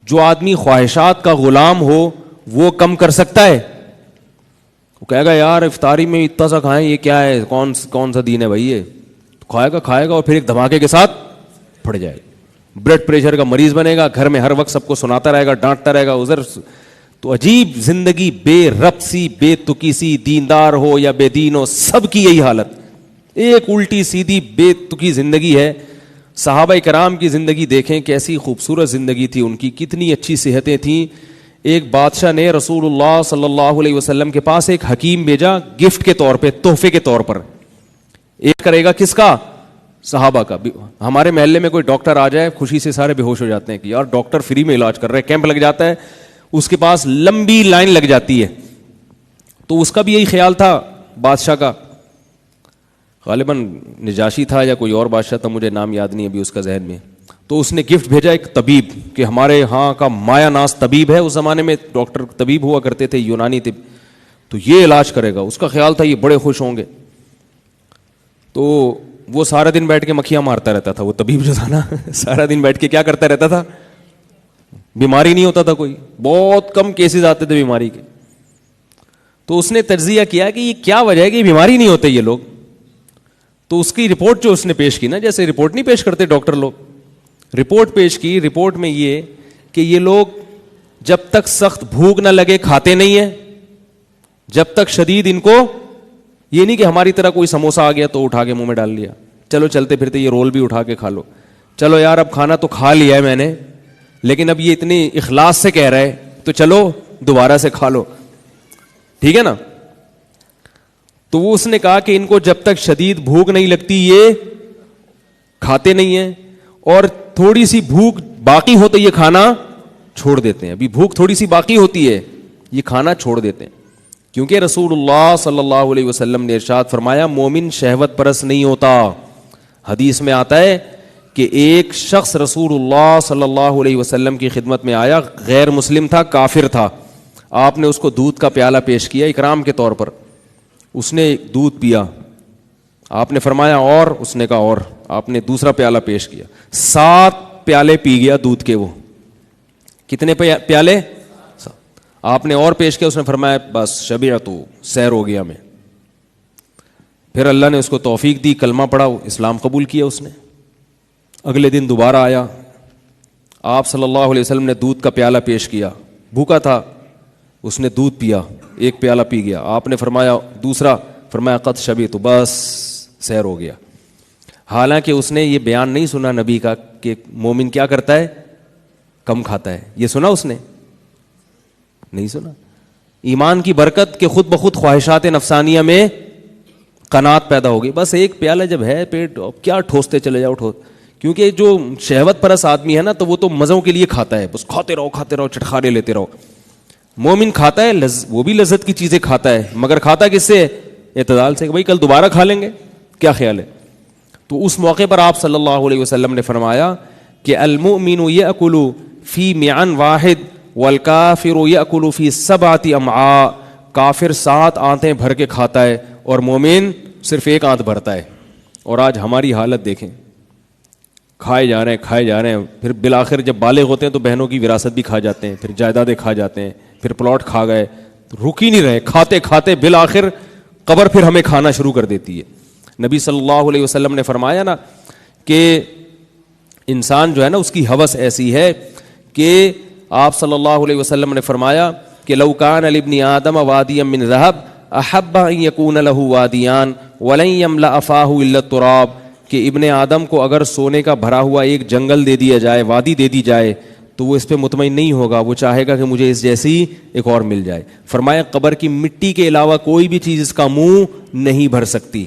جو آدمی خواہشات کا غلام ہو وہ کم کر سکتا ہے؟ وہ کہے گا یار افطاری میں اتنا سا کھائیں، یہ کیا ہے، کون سا دین ہے بھائی؟ یہ کھائے گا اور پھر ایک دھماکے کے ساتھ پھٹ جائے گا، بلڈ پریشر کا مریض بنے گا، گھر میں ہر وقت سب کو سناتا رہے گا، ڈانٹتا رہے گا ادھر. تو عجیب زندگی، بے ربط سی، بے تکی سی، دیندار ہو یا بے دین ہو سب کی یہی حالت، ایک الٹی سیدھی بے تکی زندگی ہے. صحابہ کرام کی زندگی دیکھیں، کیسی خوبصورت زندگی تھی ان کی، کتنی اچھی صحتیں تھیں. ایک بادشاہ نے رسول اللہ صلی اللہ علیہ وسلم کے پاس ایک حکیم بھیجا گفٹ کے طور پہ، تحفے کے طور پر. ایک کرے گا کس کا؟ صحابہ کا. ہمارے محلے میں کوئی ڈاکٹر آ جائے خوشی سے سارے بے ہوش ہو جاتے ہیں کہ یار ڈاکٹر فری میں علاج کر رہے ہیں، کیمپ لگ جاتا ہے، اس کے پاس لمبی لائن لگ جاتی ہے. تو اس کا بھی یہی خیال تھا بادشاہ کا، غالباً نجاشی تھا یا کوئی اور بادشاہ تھا، مجھے نام یاد نہیں ابھی اس کا ذہن میں. تو اس نے گفٹ بھیجا ایک طبیب کہ ہمارے ہاں کا مایا ناز طبیب ہے، اس زمانے میں ڈاکٹر طبیب ہوا کرتے تھے یونانی طب، تو یہ علاج کرے گا. اس کا خیال تھا یہ بڑے خوش ہوں گے. تو وہ سارا دن بیٹھ کے مکھیاں مارتا رہتا تھا، وہ طبیب جو تھا نا سارا دن بیٹھ کے کیا کرتا رہتا تھا؟ بیماری نہیں ہوتا تھا کوئی، بہت کم کیسز آتے تھے بیماری کے. تو اس نے تجزیہ کیا کہ یہ کیا وجہ ہے کہ یہ بیماری نہیں ہوتے یہ لوگ. تو اس کی رپورٹ جو اس نے پیش کی نا، جیسے رپورٹ نہیں پیش کرتے ڈاکٹر لوگ، رپورٹ پیش کی. رپورٹ میں یہ کہ یہ لوگ جب تک سخت بھوک نہ لگے کھاتے نہیں ہیں، جب تک شدید ان کو یہ نہیں کہ ہماری طرح کوئی سموسہ آ گیا تو اٹھا کے منہ میں ڈال لیا، چلو چلتے پھرتے یہ رول بھی اٹھا کے کھا لو، چلو یار اب کھانا تو کھا لیا ہے میں نے لیکن اب یہ اتنی اخلاص سے کہہ رہا ہے تو چلو دوبارہ سے کھا لو، ٹھیک ہے نا. تو وہ اس نے کہا کہ ان کو جب تک شدید بھوک نہیں لگتی یہ کھاتے نہیں ہیں، اور تھوڑی سی بھوک باقی ہو تو یہ کھانا چھوڑ دیتے ہیں. ابھی بھوک تھوڑی سی باقی ہوتی ہے یہ کھانا چھوڑ دیتے ہیں، کیونکہ رسول اللہ صلی اللہ علیہ وسلم نے ارشاد فرمایا مومن شہوت پرست نہیں ہوتا. حدیث میں آتا ہے کہ ایک شخص رسول اللہ صلی اللہ علیہ وسلم کی خدمت میں آیا، غیر مسلم تھا، کافر تھا. آپ نے اس کو دودھ کا پیالہ پیش کیا اکرام کے طور پر، اس نے دودھ پیا، آپ نے فرمایا اور، اس نے کہا اور، آپ نے دوسرا پیالہ پیش کیا، 7 پیالے پی گیا دودھ کے. وہ کتنے پیالے؟ آپ نے اور پیش کیا، اس نے فرمایا بس شبعت، سیر ہو گیا میں. پھر اللہ نے اس کو توفیق دی، کلمہ پڑھا، اسلام قبول کیا اس نے. اگلے دن دوبارہ آیا، آپ صلی اللہ علیہ وسلم نے دودھ کا پیالہ پیش کیا، بھوکا تھا، اس نے دودھ پیا، 1 پیالہ پی گیا. آپ نے فرمایا دوسرا، فرمایا قد شبعت، بس سیر ہو گیا. حالانکہ اس نے یہ بیان نہیں سنا نبی کا کہ مومن کیا کرتا ہے؟ کم کھاتا ہے. یہ سنا اس نے؟ نہیں سنا. ایمان کی برکت کہ خود بخود خواہشات نفسانیہ میں قناعت پیدا ہوگی. بس 1 پیالہ جب ہے پیٹ، کیا ٹھوستے چلے جاؤ کیونکہ جو شہوت پرست آدمی ہے نا تو وہ تو مزوں کے لیے کھاتا ہے، بس کھاتے رہو چٹخارے لیتے رہو. مومن کھاتا ہے وہ بھی لذت کی چیزیں کھاتا ہے، مگر کھاتا کس سے؟ اعتدال سے، کہ بھائی کل دوبارہ کھا لیں گے، کیا خیال ہے. تو اس موقع پر آپ صلی اللہ علیہ وسلم نے فرمایا کہ المؤمن یأکل فی معن واحد والکافر یأکل فی 7 امعاء. کافر 7 آنتیں بھر کے کھاتا ہے اور مومن صرف 1 آنت بھرتا ہے. اور آج ہماری حالت دیکھیں، کھائے جا رہے ہیں، پھر بالآخر جب بالغ ہوتے ہیں تو بہنوں کی وراثت بھی کھا جاتے ہیں، پھر جائیدادیں کھا جاتے ہیں، پھر پلاٹ کھا گئے، رک ہی نہیں رہے، کھاتے کھاتے بالآخر قبر پھر ہمیں کھانا شروع کر دیتی ہے. نبی صلی اللہ علیہ وسلم نے فرمایا نا کہ انسان جو ہے نا اس کی ہوس ایسی ہے کہ آپ صلی اللہ علیہ وسلم نے فرمایا کہ لو کان لابن آدم وادیا من ذهب احب ان يكون له وادیان ولن يملأ فاه الا التراب. کہ ابن آدم کو اگر سونے کا بھرا ہوا ایک جنگل دے دیا جائے، وادی دے دی جائے، تو وہ اس پہ مطمئن نہیں ہوگا، وہ چاہے گا کہ مجھے اس جیسی ایک اور مل جائے. فرمایا قبر کی مٹی کے علاوہ کوئی بھی چیز اس کا منہ نہیں بھر سکتی.